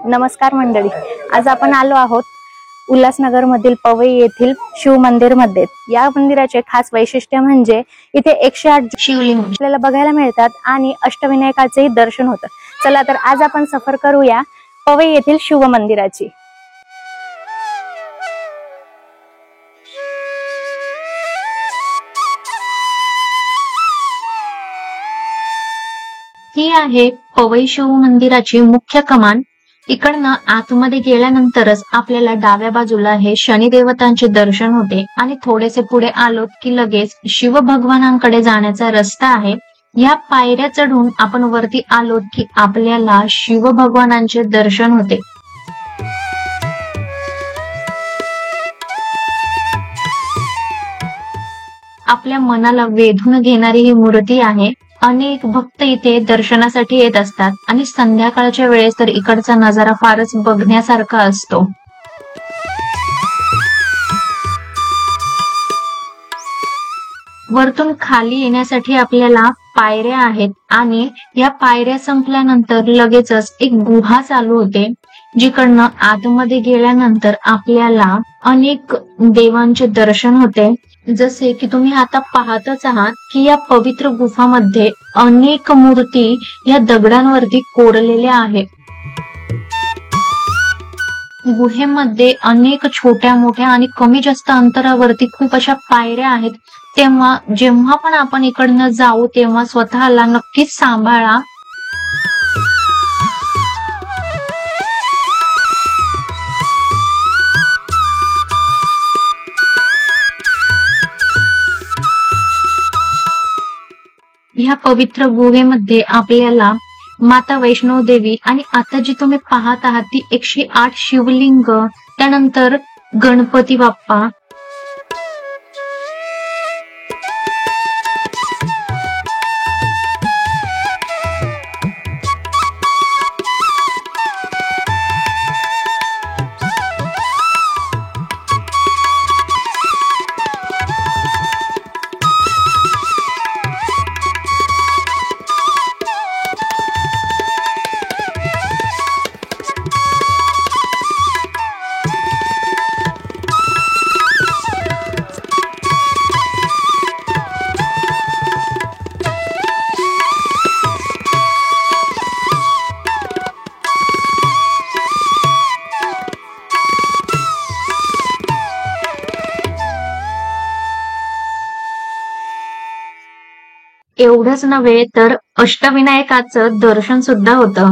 नमस्कार मंडळी, आज आपण आलो आहोत उल्हासनगर मधील पवई येथील शिव मंदिर मध्ये। या मंदिराचे खास वैशिष्ट्य म्हणजे इथे 108 शिवलिंग आपल्याला बघायला मिळतात आणि अष्टविनायकाचेही दर्शन होतं। चला तर आज आपण सफर करूया पवई येथील शिव मंदिराची। ही आहे पवई शिव मंदिराची मुख्य कमान। इकडनं आतमध्ये गेल्यानंतरच आपल्याला डाव्या बाजूला हे शनी देवतांचे दर्शन होते आणि थोडेसे पुढे आलोत की लगेच शिव भगवानांकडे जाण्याचा रस्ता आहे। या पायऱ्या चढून आपण वरती आलोत की आपल्याला शिव भगवानांचे दर्शन होते। आपल्या मनाला वेधून घेणारी ही मूर्ती आहे। अनेक भक्त इथे दर्शनासाठी येत असतात आणि संध्याकाळच्या वेळेस तर इकडचा नजारा फारच बघण्यासारखा असतो। वरतून खाली येण्यासाठी आपल्याला पायऱ्या आहेत आणि या पायऱ्या संपल्यानंतर लगेचच एक गुहा चालू होते, जिकडनं आतमध्ये गेल्यानंतर आपल्याला अनेक देवांचे दर्शन होते। जसे की तुम्ही आता पाहतच आहात की या पवित्र गुफामध्ये अनेक मूर्ती या दगडांवरती कोरलेल्या आहेत। गुहेमध्ये अनेक छोट्या मोठ्या आणि कमी जास्त अंतरावरती खूप अशा पायऱ्या आहेत। तेव्हा जेव्हा पण आपण इकडनं जाऊ तेव्हा स्वतःला नक्कीच सांभाळा। ह्या पवित्र गुहेमध्ये आपल्याला माता वैष्णो देवी आणि आता जी तुम्ही पाहत आहात ती 108 शिवलिंग, त्यानंतर गणपती बाप्पा, एवढंच नव्हे तर अष्टविनायकाचं दर्शन सुद्धा होतं।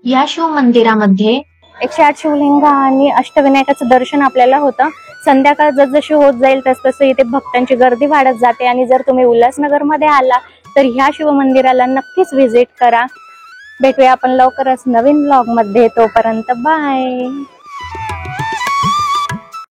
या शिव मंदिरामध्ये 108 शिवलिंग आणि अष्टविनायकाचं दर्शन आपल्याला होतं। संध्याकाळ जसजशी होत जाईल तसतसं इथे भक्तांची गर्दी वाढत जाते आणि जर तुम्ही उल्हासनगर मध्ये आला तर ह्या शिव मंदिराला नक्कीच व्हिजिट करा। भेटूया आपण लवकरच नवीन ब्लॉग मध्ये, तोपर्यंत बाय।